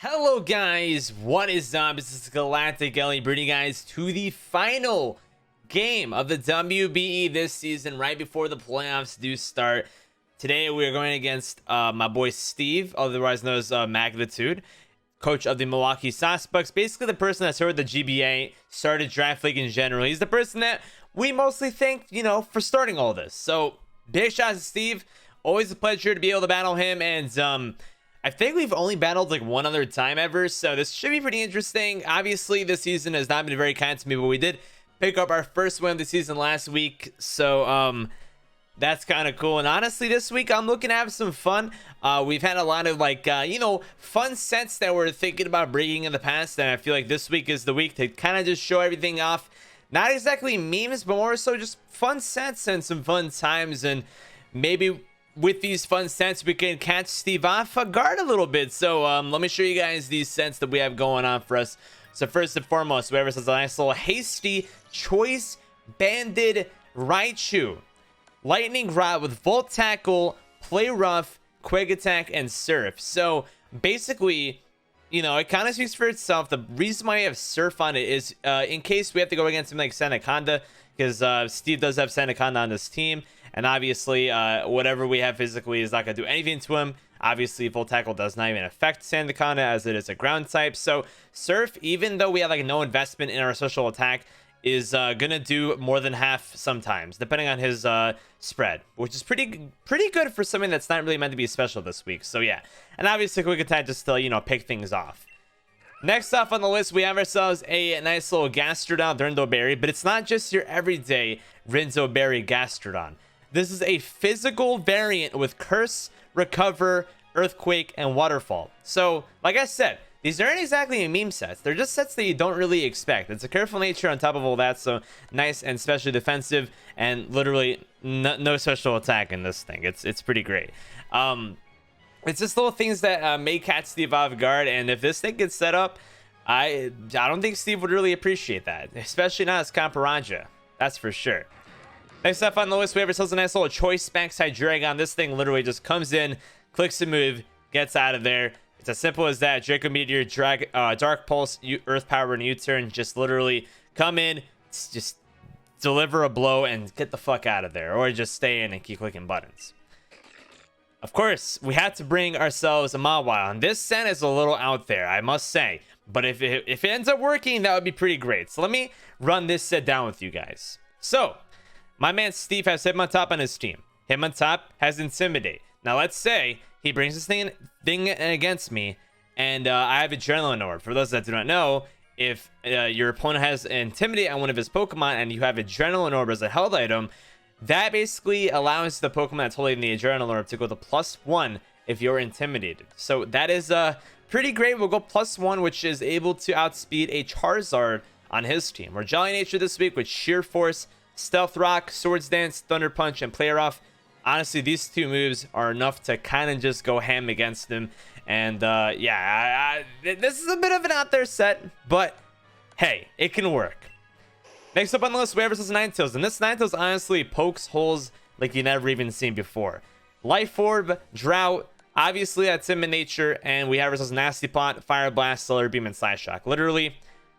Hello guys, what is up? This is Galactic Ellie bringing you guys to the final game of the WBE this season, right before the playoffs do start. Today we are going against my boy Steve, otherwise known as Magnitude, coach of the Milwaukee Sawsbucks. Basically the person that started the GBA, started Draft League in general. He's the person that we mostly thank, for starting all this. So big shout out to Steve. Always a pleasure to be able to battle him, and I think we've only battled like one other time ever, so this should be pretty interesting. Obviously, this season has not been very kind to me, but we did pick up our first win of the season last week, so that's kind of cool. And honestly, this week I'm looking to have some fun. We've had a lot of fun sets that we're thinking about bringing in the past, and I feel like this week is the week to kind of just show everything off. Not exactly memes, but more so just fun sets and some fun times, and maybe with these fun sets we can catch Steve off guard a little bit. So let me show you guys these sets that we have going on for us. So first and foremost, whoever says a nice little hasty choice banded Raichu, lightning rod with volt tackle, play rough, quick attack, and surf. So basically, it kind of speaks for itself. The reason why I have surf on it is in case we have to go against something like Sandaconda, because Steve does have Sandaconda on this team. And obviously, whatever we have physically is not going to do anything to him. Obviously, full tackle does not even affect Sandaconda as it is a ground type. So Surf, even though we have no investment in our social attack, is going to do more than half sometimes, depending on his spread, which is pretty good for something that's not really meant to be special this week. So yeah, and obviously quick attack just to pick things off. Next off on the list, we have ourselves a nice little Gastrodon Rinzo Berry, but it's not just your everyday Rinzo Berry Gastrodon. This is a physical variant with Curse, Recover, Earthquake, and Waterfall. So, like I said, these aren't exactly meme sets. They're just sets that you don't really expect. It's a careful nature on top of all that, so nice and specially defensive, and literally no special attack in this thing. It's pretty great. It's just little things that may catch Steve off guard, and if this thing gets set up, I don't think Steve would really appreciate that, especially not as Camparaja. That's for sure. Next up on the list, we have ourselves a nice little Choice Backside Dragon. This thing literally just comes in, clicks a move, gets out of there. It's as simple as that. Draco Meteor, Dark Pulse, Earth Power, and U-Turn. Just literally come in, just deliver a blow, and get the fuck out of there. Or just stay in and keep clicking buttons. Of course, we had to bring ourselves a Mawile. And this set is a little out there, I must say. But if it ends up working, that would be pretty great. So let me run this set down with you guys. So my man Steve has Hitmontop on his team. Hitmontop has Intimidate. Now let's say he brings this thing against me, and I have Adrenaline Orb. For those that do not know, if your opponent has Intimidate on one of his Pokemon and you have Adrenaline Orb as a held item, that basically allows the Pokemon that's holding the Adrenaline Orb to go to +1 if you're intimidated. So that is pretty great. We'll go +1, which is able to outspeed a Charizard on his team. We're Jolly Nature this week with Sheer Force, Stealth Rock, Swords Dance, Thunder Punch, and Play Rough. Honestly, these two moves are enough to kind of just go ham against them. And yeah, this is a bit of an out there set, but hey, it can work. Next up on the list, we have ourselves Ninetales, and this Ninetales honestly pokes holes like you never even seen before. Life Orb, Drought, obviously that's him in nature, and we have ourselves Nasty Plot, Fire Blast, Solar Beam, and Side Shock. Literally,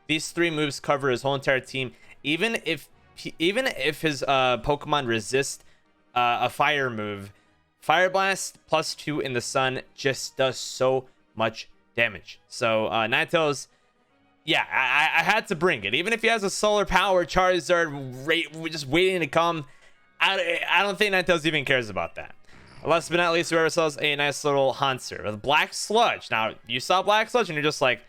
these three moves cover his whole entire team. Even if his Pokemon resist a fire move, Fire Blast +2 in the sun just does so much damage. So Ninetales, yeah, I had to bring it. Even if he has a solar power Charizard just waiting to come, I don't think Ninetales even cares about that. Last but not least, we have ourselves a nice little Haunter with Black Sludge. Now, you saw Black Sludge and you're just like,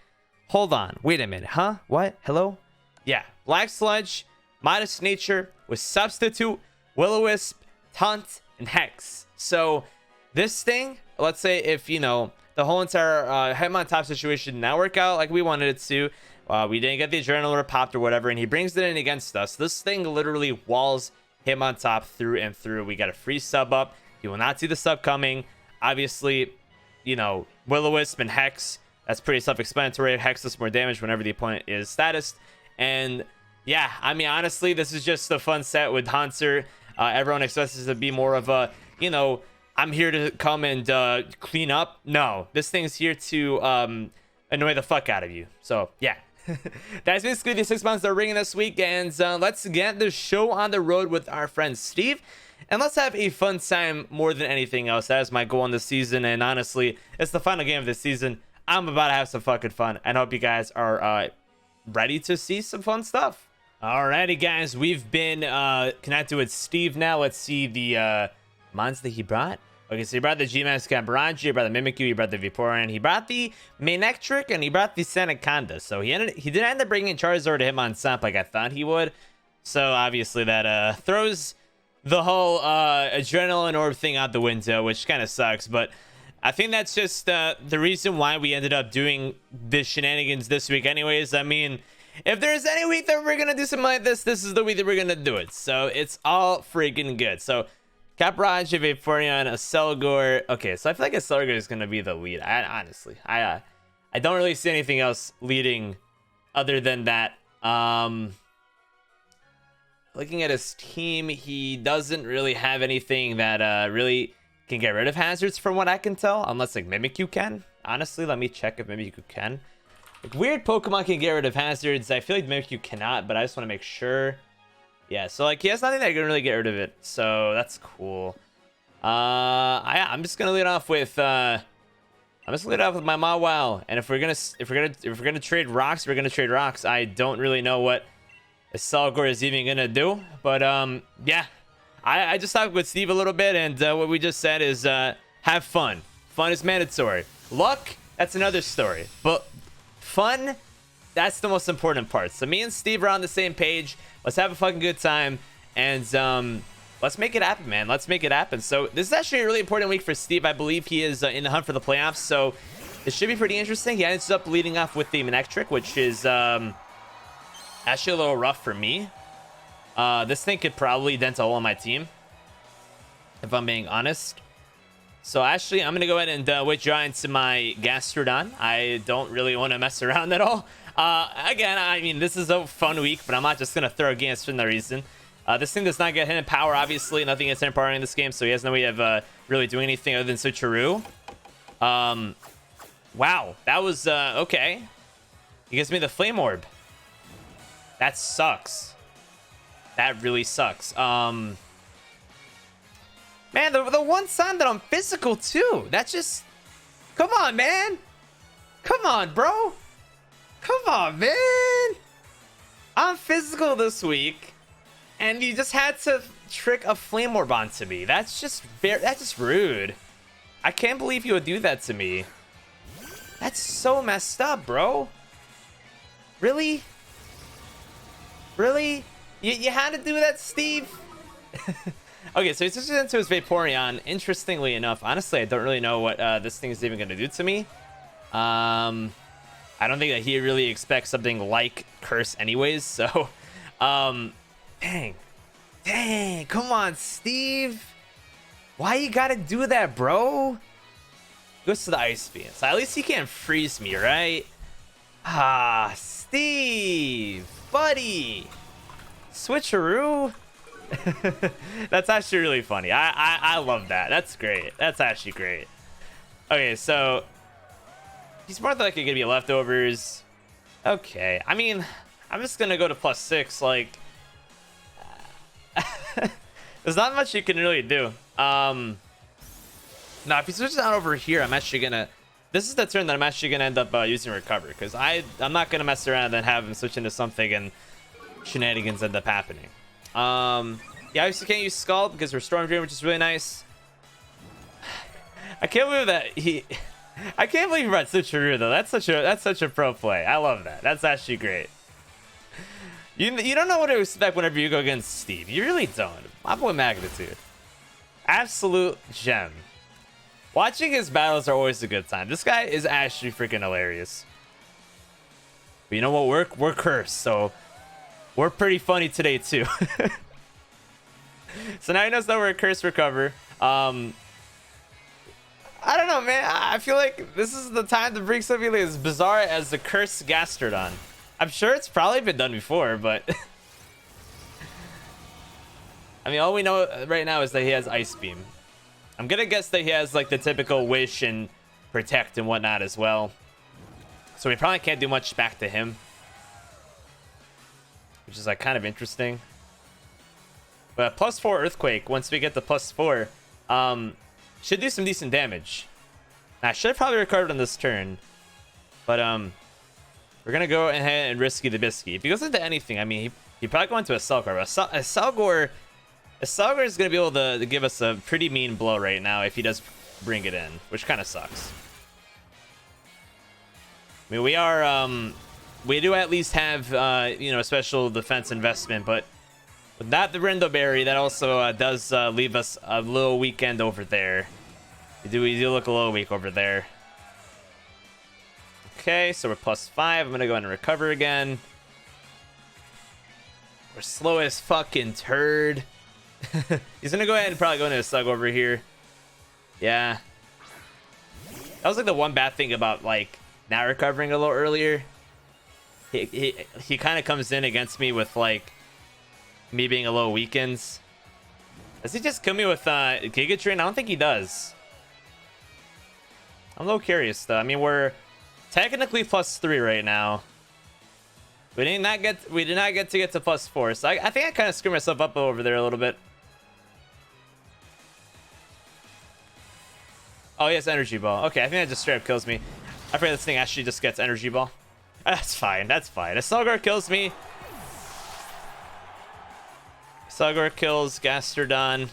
hold on, wait a minute, huh? What? Hello? Yeah, Black Sludge, Modest Nature with Substitute, Will-O-Wisp, Taunt, and Hex. So this thing, let's say if the whole entire Hitmontop situation did not work out like we wanted it to, we didn't get the Adrenaline popped or whatever, and he brings it in against us, this thing literally walls Hitmontop through and through. We got a free sub up. You will not see the sub coming. Obviously, Will-O-Wisp and Hex, that's pretty self-explanatory. Hex does more damage whenever the opponent is statused. And yeah, I mean, honestly, this is just a fun set with Haunter. Everyone expects this to be more of a, I'm here to come and clean up. No, this thing's here to annoy the fuck out of you. So yeah. That's basically the 6 months that are ringing this week, and let's get the show on the road with our friend Steve, and let's have a fun time more than anything else. That is my goal in this season, and honestly, it's the final game of this season. I'm about to have some fucking fun, and I hope you guys are ready to see some fun stuff. Alrighty, guys, we've been connected with Steve now. Let's see the mons that he brought. Okay, so he brought the G-Max Cabarangi, he brought the Mimikyu, he brought the Vaporeon, he brought the Manectric, and he brought the Sandaconda. So he didn't end up bringing Charizard to him on Stomp like I thought he would. So obviously that throws the whole adrenaline orb thing out the window, which kind of sucks. But I think that's just the reason why we ended up doing the shenanigans this week anyways. I mean, if there's any week that we're going to do something like this, this is the week that we're going to do it. So it's all freaking good. So Caparaj, Vaporeon, a Selgor. Okay, so I feel like a Selgor is going to be the lead. Honestly, I don't really see anything else leading other than that. Looking at his team, he doesn't really have anything that really can get rid of hazards from what I can tell, unless like Mimikyu can. Honestly, let me check if Mimikyu can. Like, weird Pokemon can get rid of hazards. I feel like Mimikyu cannot, but I just want to make sure. Yeah, so like he has nothing that can really get rid of it, so that's cool. I'm just gonna lead off with my Mawile, and if we're gonna trade rocks, we're gonna trade rocks. I don't really know what a Selgor is even gonna do, but yeah, I just talked with Steve a little bit, and what we just said is have fun. Fun is mandatory. Luck, that's another story, but fun, that's the most important part. So me and Steve are on the same page. Let's have a fucking good time, and let's make it happen, man. Let's make it happen. So this is actually a really important week for Steve. I believe he is in the hunt for the playoffs, so it should be pretty interesting. He ends up leading off with the Manectric, which is actually a little rough for me. This thing could probably dent a hole on my team, if I'm being honest. So actually, I'm going to go ahead and withdraw into my Gastrodon. I don't really want to mess around at all. Again, I mean, this is a fun week, but I'm not just going to throw against for no reason. This thing does not get hidden power, obviously. Nothing gets hidden power in this game, so he has no way of really doing anything other than Switcheroo. Wow, that was okay. He gives me the Flame Orb. That sucks. That really sucks. Man, the one sign that I'm physical too. That just... Come on, man. Come on, bro. Come on, man. I'm physical this week, and you just had to trick a Flame Orb onto me. That's just rude. I can't believe you would do that to me. That's so messed up, bro. Really? Really? You had to do that, Steve? Okay, so he switches into his Vaporeon. Interestingly enough, honestly, I don't really know what this thing is even going to do to me. I don't think that he really expects something like Curse anyways, so... Dang, come on, Steve. Why you gotta do that, bro? Goes to the Ice Beam. So at least he can't freeze me, right? Ah, Steve, buddy. Switcheroo. That's actually really funny. I love that. That's great. That's actually great. Okay, so he's more likely gonna be leftovers. Okay, I mean, I'm just gonna go to +6. Like, there's not much you can really do. Now if he switches out over here, I'm actually gonna... This is the turn that I'm actually gonna end up using Recover, because I'm not gonna mess around and then have him switch into something and shenanigans end up happening. Yeah, obviously can't use Scald because we're Storm Drain, which is really nice. I can't believe that I can't believe he brought Switcheroo though. That's such a pro play. I love that. That's actually great. You don't know what to expect whenever you go against Steve. You really don't. My boy Magnitude. Absolute gem. Watching his battles are always a good time. This guy is actually freaking hilarious. But you know what? We're cursed, so we're pretty funny today too. So now he knows that we're a Curse Recover. I don't know, man. I feel like this is the time to bring something as bizarre as the Curse Gastrodon. I'm sure it's probably been done before, but... I mean, all we know right now is that he has Ice Beam. I'm gonna guess that he has, like, the typical Wish and Protect and whatnot as well. So So we probably can't do much back to him, which is like kind of interesting. But +4 Earthquake, once we get the +4, should do some decent damage. Now, I should have probably recovered on this turn, but we're gonna go ahead and risky the bisky. If he goes into anything, I mean, he probably go into a Selgor. A Selgor is gonna be able to give us a pretty mean blow right now if he does bring it in, which kind of sucks. I mean, we do at least have you know, a special defense investment, but without the Rindo Berry, that also does leave us a little weekend over there. We do look a little weak over there. Okay, so we're +5. I'm gonna go ahead and recover again. We're slow as fucking turd. He's gonna go ahead and probably go into a slug over here. Yeah. That was like the one bad thing about like not recovering a little earlier. He kind of comes in against me with like me being a little weakened. Does he just kill me with Giga Drain? I don't think he does. I'm a little curious though. I mean, we're technically +3 right now. We did not get to get to +4, so I think I kind of screwed myself up over there a little bit. Oh, he has Energy Ball. Okay, I think that just straight up kills me. I forget this thing actually just gets Energy Ball. That's fine. That's fine. If Selgor kills me, Selgor kills Gastrodon.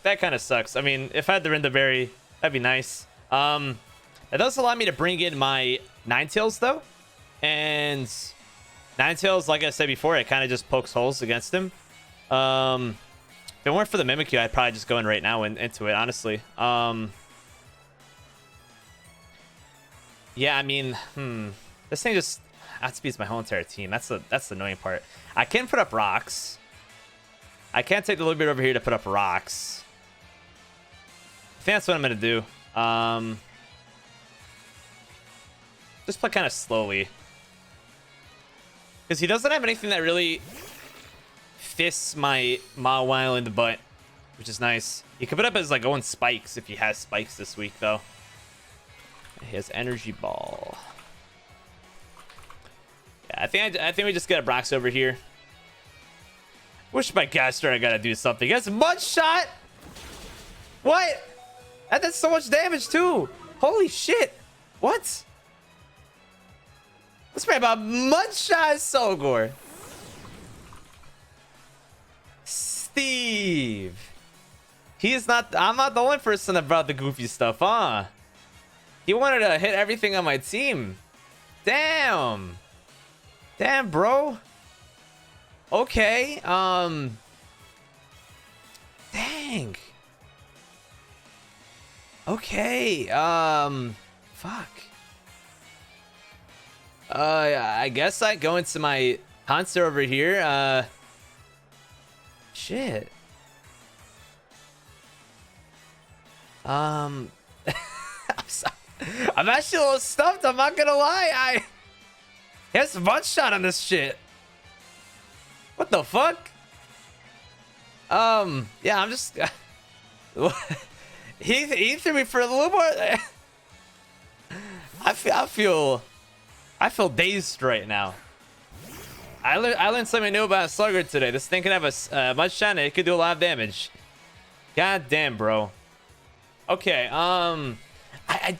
That kind of sucks. I mean, if I had the Rindo Berry, that'd be nice. It does allow me to bring in my Ninetales though, and Ninetales, like I said before, it kind of just pokes holes against him. If it weren't for the Mimikyu, I'd probably just go in right now into it, honestly. Yeah, I mean, this thing just outspeeds my whole entire team. That's the annoying part. I can put up rocks. I can take the little bit over here to put up rocks. I think that's what I'm gonna do. Just play kind of slowly, because he doesn't have anything that really fists my Mawile in the butt, which is nice. He could put up his like own spikes if he has spikes this week though. He has Energy Ball. Yeah, I think we just get a Brox over here. Wish my caster I gotta do something. He has Mud Shot. What? That does so much damage too. Holy shit! What? Let's pray about Mud Shot Selgor. Steve. He is not. I'm not the only person that brought the goofy stuff, huh? He wanted to hit everything on my team. Damn. Damn, bro. Okay. Dang. Okay. Fuck. I guess I go into my Hanser over here. Shit. I'm sorry. I'm actually a little stumped. I'm not gonna lie. He has Mud Shot on this shit. What the fuck? Yeah, I'm just. he threw me for a little more. I feel dazed right now. I learned something new about Slugger today. This thing can have a Mud Shot and it could do a lot of damage. God damn, bro. Okay,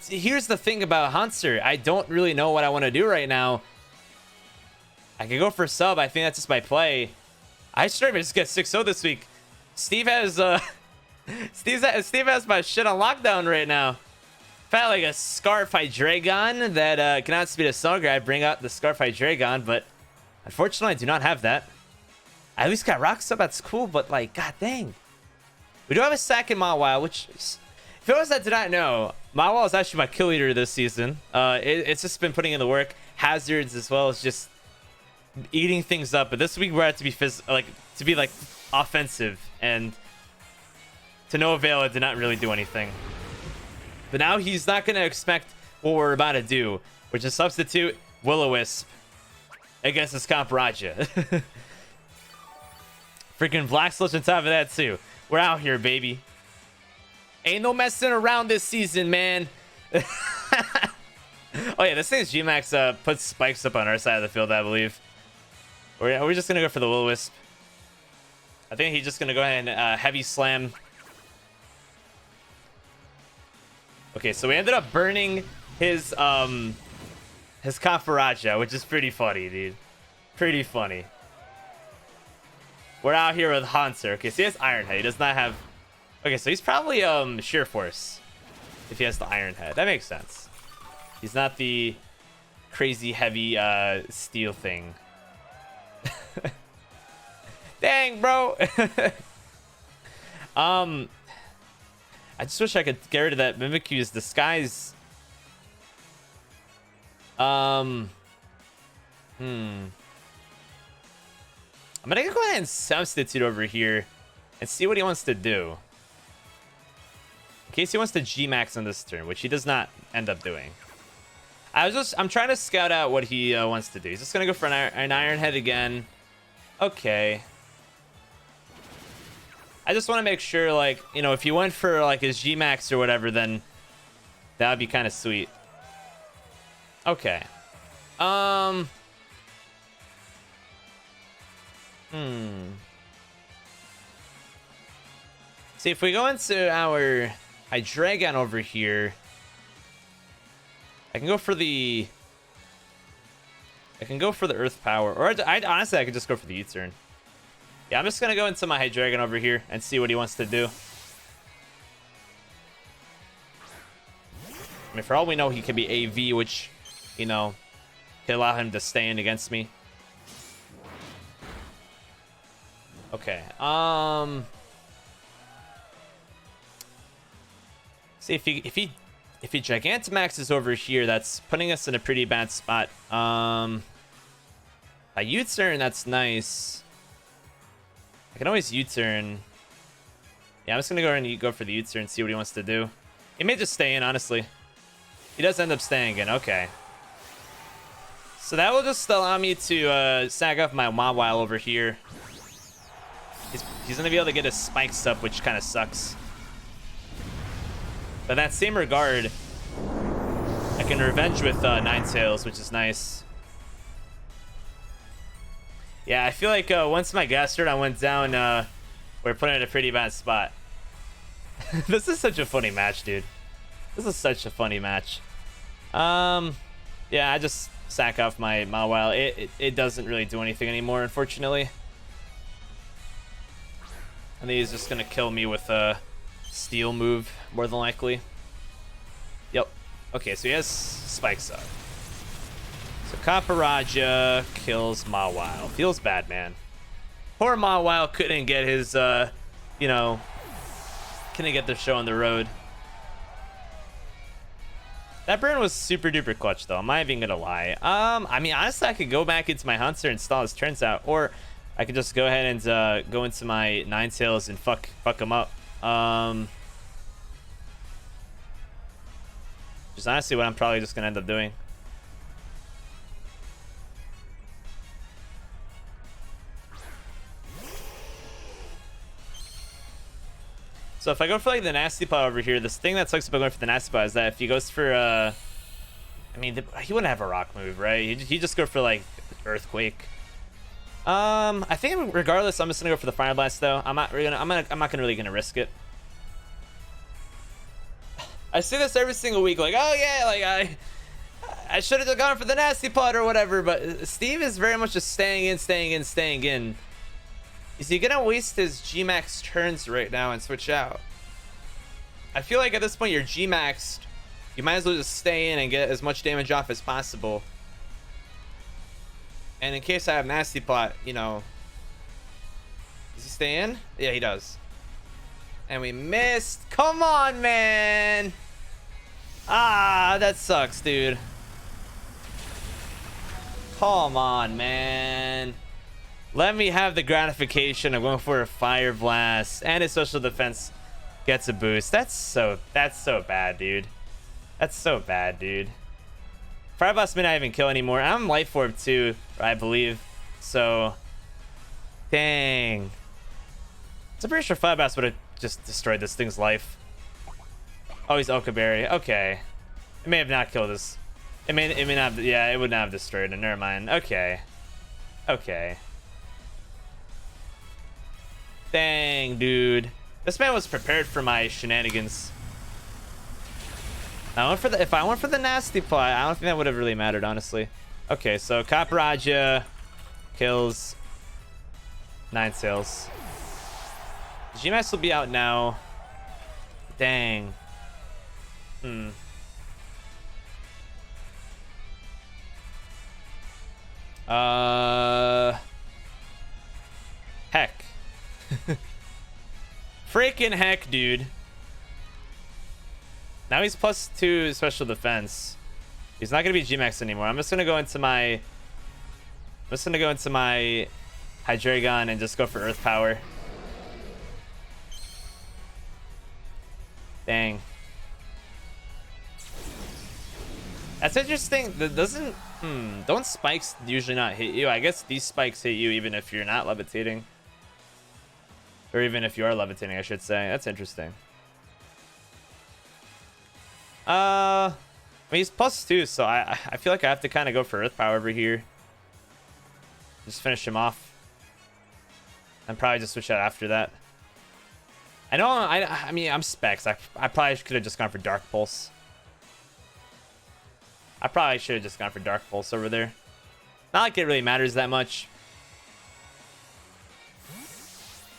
here's the thing about Hanser. I don't really know what I want to do right now. I can go for sub. I think that's just my play. I straight just get 6-0 this week. Steve has Steve has my shit on lockdown right now. If I had like a Scarf Hydreigon that can outspeed a Slugger, I'd bring out the Scarf Hydreigon, but unfortunately I do not have that. I at least got Rock Sub, that's cool, but like, god dang. We do have a second Mawile, which is, if it was that did not know, Mawile is actually my kill leader this season. It's just been putting in the work, hazards as well as just eating things up. But this week we're at to be like offensive, and to no avail. It did not really do anything. But now he's not gonna expect what we're about to do, which is substitute Will-O-Wisp against his comp Raja. Freaking Black Sludge on top of that too. We're out here, baby. Ain't no messing around this season, man. Oh yeah, this thing's Gmax puts spikes up on our side of the field, I believe. Are we just gonna go for the Will-O-Wisp? I think he's just gonna go ahead and heavy slam. Okay, so we ended up burning his Kafaraja, which is pretty funny, dude. Pretty funny. We're out here with Haunter. Okay, so he has Iron Head. He does not have... Okay, so he's probably Sheer Force if he has the Iron Head. That makes sense. He's not the crazy heavy steel thing. Dang, bro. I just wish I could get rid of that Mimikyu's disguise. I'm gonna go ahead and substitute over here and see what he wants to do. In case he wants to G-Max on this turn, which he does not end up doing. I'm trying to scout out what he wants to do. He's just gonna go for an Iron Head again. Okay. I just want to make sure, like, you know, if he went for like his G-Max or whatever, then that would be kind of sweet. Okay. See, if we go into our Hydreigon over here, I can go for the Earth Power, or honestly I could just go for the U-turn. Yeah, I'm just gonna go into my Hydreigon over here and see what he wants to do. I mean, for all we know, he could be AV, which, you know, could allow him to stay in against me. Okay. See, if he Gigantamaxes over here, that's putting us in a pretty bad spot. A U-turn, that's nice. I can always U-turn. Yeah, I'm just gonna go ahead and go for the U-turn and see what he wants to do. He may just stay in, honestly. He does end up staying in. Okay. So that will just allow me to sag off my Mawile over here. He's gonna be able to get his spikes up, which kind of sucks. But in that same regard, I can revenge with Ninetales, which is nice. Yeah, I feel like once my Gastrodon went down, we're put in a pretty bad spot. This is such a funny match, dude. This is such a funny match. Yeah, I just sack off my Mawile. It doesn't really do anything anymore, unfortunately. I think he's just gonna kill me with a steel move, more than likely. Yep. Okay, so he has spikes up. So Kaparaja kills Mawile. Feels bad, man. Poor Mawile couldn't get his, you know, couldn't get the show on the road. That burn was super duper clutch, though. I'm not even gonna lie. I mean, honestly, I could go back into my Hunter and stall his turns out, or I could just go ahead and go into my Ninetales and fuck him up. Which is honestly what I'm probably just gonna end up doing. So if I go for like the Nasty Paw over here, this thing that sucks about going for the Nasty Paw is that if he goes for I mean, he wouldn't have a rock move, right? He'd just go for like Earthquake. I think regardless, I'm just gonna go for the Fire Blast though. I'm not really gonna risk it. I say this every single week, like, oh yeah, like I should have gone for the Nasty Pot or whatever, but Steve is very much just staying in. Is he gonna waste his G-Max turns right now and switch out? I feel like at this point you're G-Maxed. You might as well just stay in and get as much damage off as possible. And in case I have Nasty Plot, you know... Does he stay in? Yeah, he does. And we missed. Come on, man! Ah, that sucks, dude. Come on, man. Let me have the gratification of going for a Fire Blast, and his social defense gets a boost. That's so bad, dude. That's so bad, dude. Fire Blast may not even kill anymore. I'm Life Orb too, I believe. So, dang. I'm pretty sure Fire Blast would have just destroyed this thing's life. Oh, he's Okaberry. Okay. It may have not killed his It may not. Yeah, it would not have destroyed it. Never mind. Okay. Okay. Dang, dude. This man was prepared for my shenanigans. I went for the. If I went for the nasty play, I don't think that would have really mattered, honestly. Okay, so Kaparaja kills 9 sales. GMAX will be out now. Dang. Heck. Freaking heck, dude. Now he's +2 special defense. He's not gonna be GMAX anymore. I'm just gonna go into my Hydreigon and just go for Earth Power. Dang. That's interesting. That doesn't. Don't spikes usually not hit you? I guess these spikes hit you even if you're not levitating. Or even if you are levitating, I should say. That's interesting. I mean, he's +2, so I feel like I have to kind of go for Earth Power over here. Just finish him off. And probably just switch out after that. I know, I mean, I'm specs. I probably could have just gone for Dark Pulse. I probably should have just gone for Dark Pulse over there. Not like it really matters that much.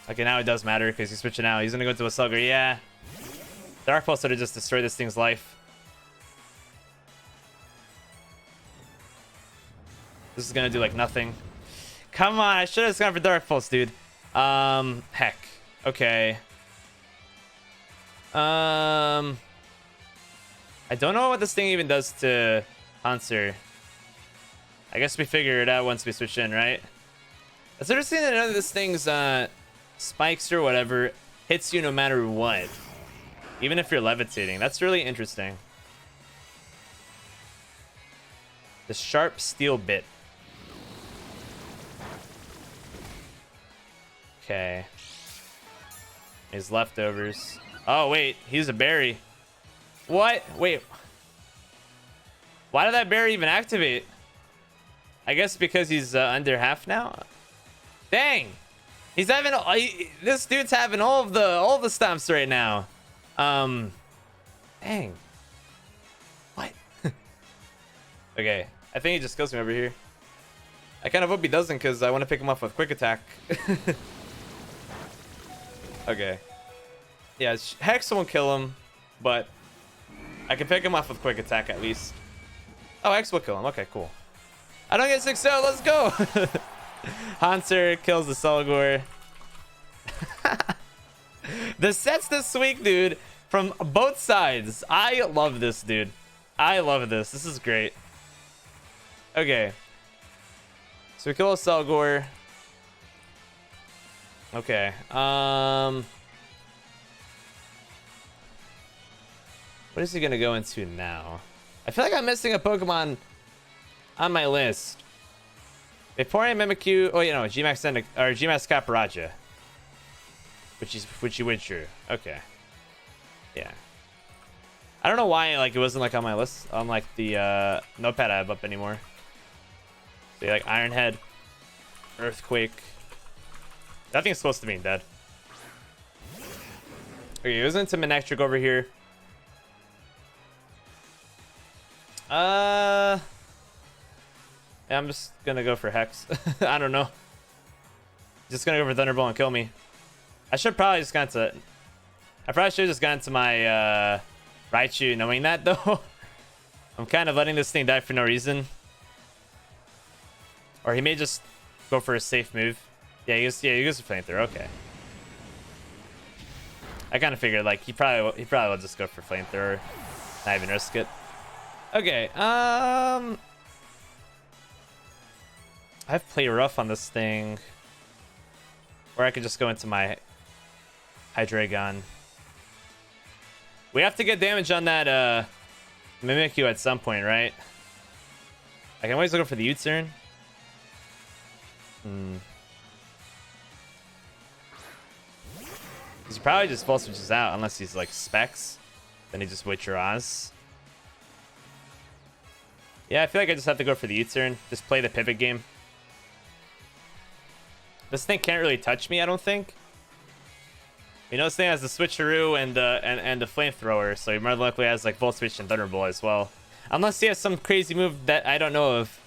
Okay, now it does matter because he's switching out. He's going to go into a Slugger. Yeah. Dark Pulse would have just destroyed this thing's life. This is going to do like nothing. Come on, I should have just gone for Dark Pulse, dude. Heck. Okay. I don't know what this thing even does to Hanser. I guess we figure it out once we switch in, right? It's interesting that none of this thing's spikes or whatever hits you no matter what. Even if you're levitating. That's really interesting. The sharp steel bit. Okay. His leftovers. Oh, wait. He's a berry. What? Wait. Why did that berry even activate? I guess because he's under half now. Dang. He's having this dude's having all the stomps right now. Dang. What? Okay. I think he just kills me over here. I kind of hope he doesn't because I want to pick him up with quick attack. Okay. Yeah, Hex won't kill him, but I can pick him off with quick attack at least. Oh, X will kill him. Okay, cool. I don't get 6-0. Let's go. Hanser kills the Solgor. The sets this week, dude, from both sides. I love this, dude. I love this. This is great. Okay. So we kill a Solgor. Okay. What is he gonna go into now? I feel like I'm missing a Pokemon on my list. Vaporeon, Mimikyu. Oh, you know, Gmax and or Gmax Caparaja, which you would true. Okay. Yeah. I don't know why like it wasn't like on my list on like the notepad I have up anymore. So like Iron Head, Earthquake. That thing's supposed to be dead. Okay, it was into Manectric over here. Yeah, I'm just gonna go for Hex. I don't know. Just gonna go for Thunderbolt and kill me. I should probably just gone to. I probably should have just gone to my Raichu, knowing that though. I'm kind of letting this thing die for no reason. Or he may just go for a safe move. Yeah, he goes for Flamethrower. Okay. I kind of figured like he probably will just go for Flamethrower, not even risk it. Okay. I have Play Rough on this thing, or I could just go into my Hydreigon. We have to get damage on that Mimikyu at some point, right? I can always look for the U-turn. He probably just full switches out unless he's like specs. Then he just withdraws. Yeah, I feel like I just have to go for the U-turn. Just play the pivot game. This thing can't really touch me, I don't think. You know, this thing has the switcheroo and the flamethrower, so he more than likely has like Volt Switch and Thunderbolt as well. Unless he has some crazy move that I don't know of.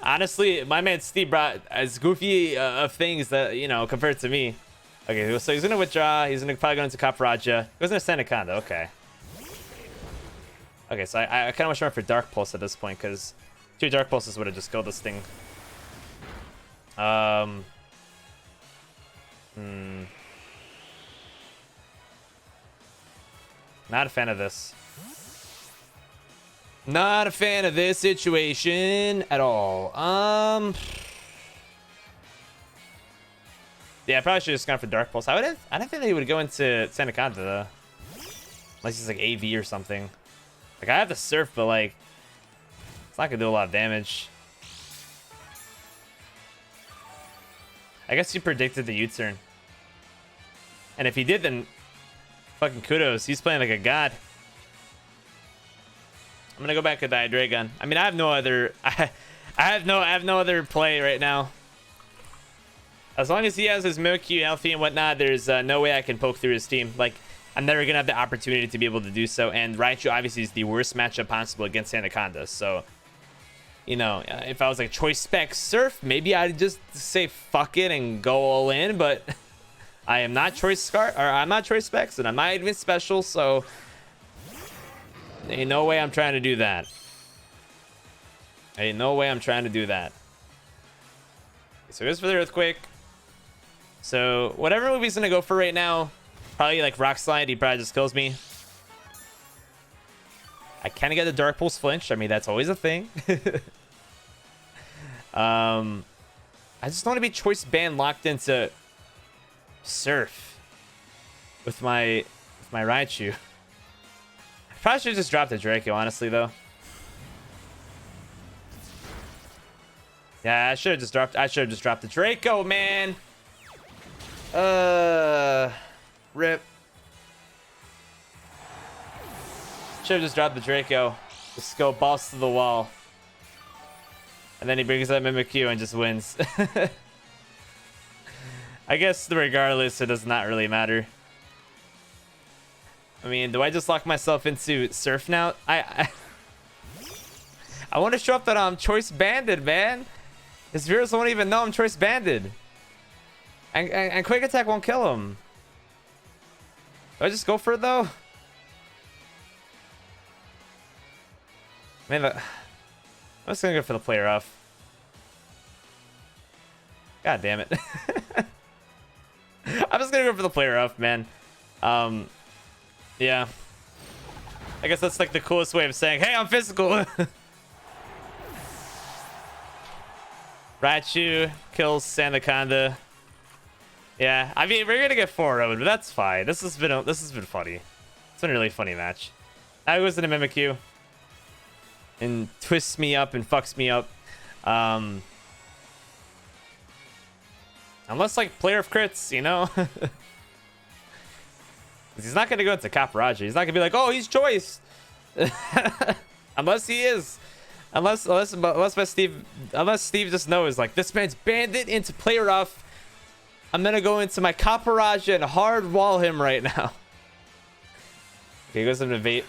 Honestly, my man Steve brought as goofy of things that, you know, compared to me. Okay, so he's gonna withdraw. He's gonna probably go into Copperajah. He goes into Sandaconda. Okay. Okay, so I kind of wish I went for Dark Pulse at this point, because 2 Dark Pulses would have just killed this thing. Not a fan of this. Not a fan of this situation at all. Yeah, I probably should have just gone for Dark Pulse. I didn't think that he would go into Sandaconda though. Unless he's like AV or something. Like, I have the Surf, but like, it's not gonna do a lot of damage. I guess he predicted the U-turn. And if he did, then fucking kudos. He's playing like a god. I'm gonna go back to Diadragon. I mean, I have no other I have no other play right now. As long as he has his Mimikyu healthy and whatnot, there's no way I can poke through his team. Like, I'm never gonna have the opportunity to be able to do so. And Raichu obviously is the worst matchup possible against Sandaconda. So, you know, if I was like Choice Spec Surf, maybe I'd just say fuck it and go all in. But I am not Choice Scar, or I'm not Choice Specs, and I'm not even special. So, ain't no way I'm trying to do that. Ain't no way I'm trying to do that. So here's for the Earthquake. So whatever move he's gonna go for right now, probably like Rock Slide, he probably just kills me. I kind of get the Dark Pulse flinch. I mean, that's always a thing. I just don't want to be choice band locked into Surf with my Raichu. Probably should have just dropped the Draco, honestly, though. Yeah, I should have just dropped the Draco, man. Rip. Should have just dropped the Draco. Just go balls to the wall. And then he brings up Mimikyu and just wins. I guess regardless, it does not really matter. I mean, do I just lock myself into Surf now? I want to show up that I'm choice banded, man. His viewers won't even know I'm choice banded. And Quick Attack won't kill him. Do I just go for it though? Man, I'm just gonna go for the player off. God damn it. I'm just gonna go for the player off, man. Yeah. I guess that's like the coolest way of saying, hey, I'm physical. Raichu kills Sandaconda. Yeah, I mean, we're gonna get 4-0'd, but that's fine. This has been funny. It's been a really funny match. Now he goes into Mimikyu and twists me up and fucks me up. Unless like player of crits, you know. He's not gonna go into Copperajah. He's not gonna be like, oh, he's choice. Unless he is. Unless Steve just knows like this man's banded into player off. I'm gonna go into my Copperajah and hard wall him right now. Okay, he goes into Vate.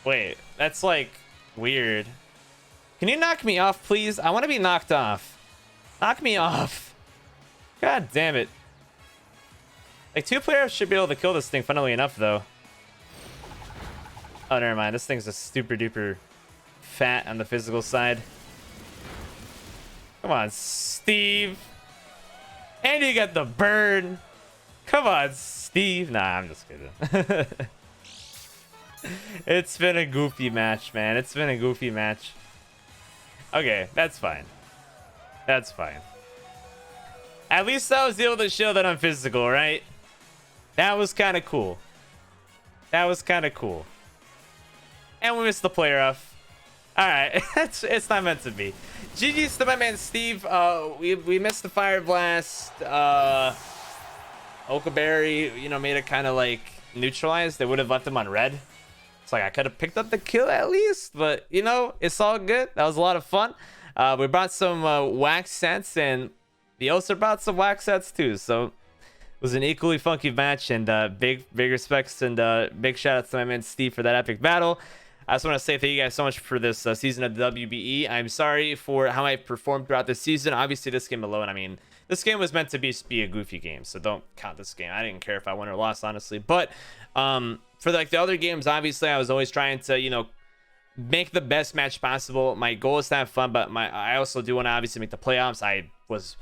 Wait, that's like weird. Can you knock me off, please? I want to be knocked off. Knock me off. God damn it. Like, 2 players should be able to kill this thing, funnily enough, though. Oh, never mind. This thing's just super duper fat on the physical side. Come on, Steve. And you got the burn. Come on, Steve. Nah, I'm just kidding. It's been a goofy match, man. It's been a goofy match. Okay, that's fine. That's fine. At least I was able to show that I'm physical, right? That was kind of cool. That was kind of cool. And we missed the player off. All right, it's not meant to be. GG's to my man Steve. We missed the Fire Blast. Okaberry, you know, made it kind of like, neutralized, they would have left him on red. It's like I could have picked up the kill at least, but you know, it's all good. That was a lot of fun. We brought some wax sets, and the also brought some wax sets too. So it was an equally funky match, and big respects and big shout out to my man Steve for that epic battle. I just want to say thank you guys so much for this season of the WBE. I'm sorry for how I performed throughout this season. Obviously, this game alone, I mean, this game was meant to be a goofy game, so don't count this game. I didn't care if I won or lost, honestly. But for like the other games, obviously, I was always trying to, you know, make the best match possible. My goal is to have fun, but I also do want to obviously make the playoffs. This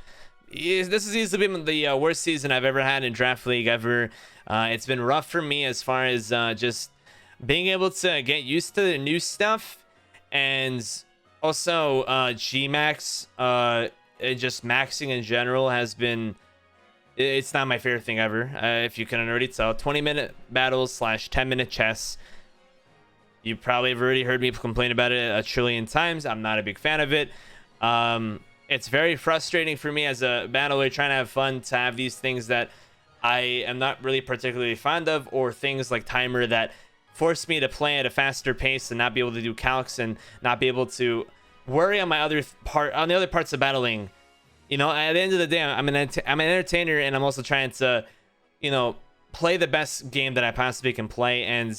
has easily been the worst season I've ever had in Draft League ever. It's been rough for me as far as just being able to get used to the new stuff, and also Gmax and just maxing in general has been, it's not my favorite thing ever. If you can already tell, 20-minute battles / 10-minute chess. You probably have already heard me complain about it a trillion times. I'm not a big fan of it. It's very frustrating for me as a battler trying to have fun to have these things that I am not really particularly fond of, or things like timer that force me to play at a faster pace and not be able to do calcs and not be able to worry on my other parts of battling. You know, at the end of the day, I'm an entertainer, and I'm also trying to, you know, play the best game that I possibly can play, and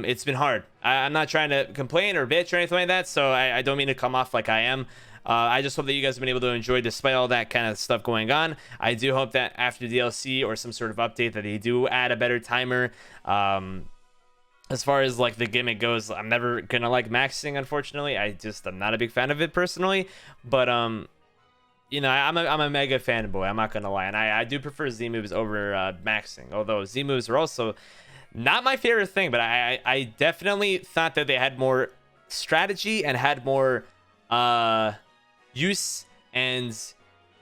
it's been hard. I'm not trying to complain or bitch or anything like that, so I don't mean to come off like I am. I just hope that you guys have been able to enjoy despite all that kind of stuff going on. I do hope that after DLC or some sort of update that they do add a better timer. As far as like the gimmick goes, I'm never gonna like maxing, unfortunately. I'm not a big fan of it personally, but you know, I'm a mega fanboy, I'm not gonna lie, and I do prefer Z moves over maxing, although Z moves are also not my favorite thing. But I definitely thought that they had more strategy and had more use and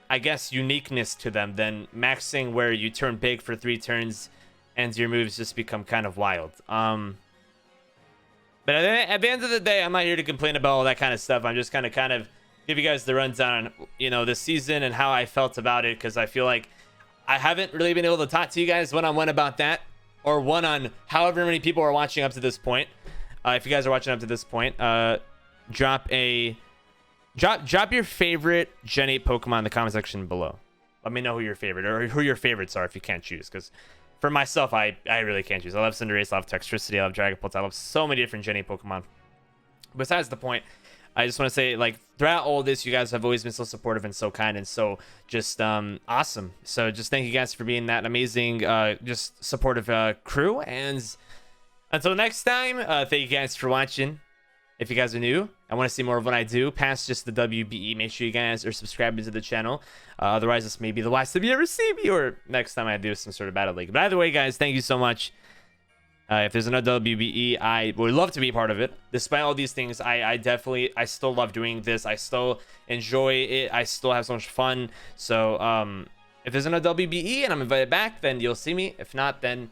I guess uniqueness to them than maxing, where you turn big for 3 turns and your moves just become kind of wild. But at the end of the day, I'm not here to complain about all that kind of stuff. I'm just gonna kind of give you guys the rundown on, you know, this season and how I felt about it, because I feel like I haven't really been able to talk to you guys one-on-one about that, or one on however many people are watching up to this point. If you guys are watching up to this point, drop your favorite Gen 8 Pokemon in the comment section below. Let me know who your favorite, or who your favorites are if you can't choose, because for myself, I really can't choose. I love Cinderace, I love Textricity, I love Dragapult, I love so many different Gen 8 Pokemon. Besides the point, I just want to say, like, throughout all this, you guys have always been so supportive and so kind and so just awesome. So just thank you guys for being that amazing, just supportive crew. And until next time, thank you guys for watching. If you guys are new, I want to see more of what I do past just the WBE. Make sure you guys are subscribed to the channel. Otherwise, this may be the last time you ever see me, or next time I do some sort of battle league. But either way, guys, thank you so much. If there's another WBE, I would love to be part of it. Despite all these things, I still love doing this. I still enjoy it. I still have so much fun. So if there's another WBE and I'm invited back, then you'll see me. If not, then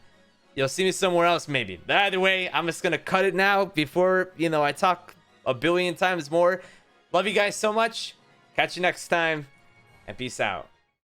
you'll see me somewhere else, maybe. But either way, I'm just gonna cut it now before, you know, I talk a billion times more. Love you guys so much. Catch you next time, and peace out.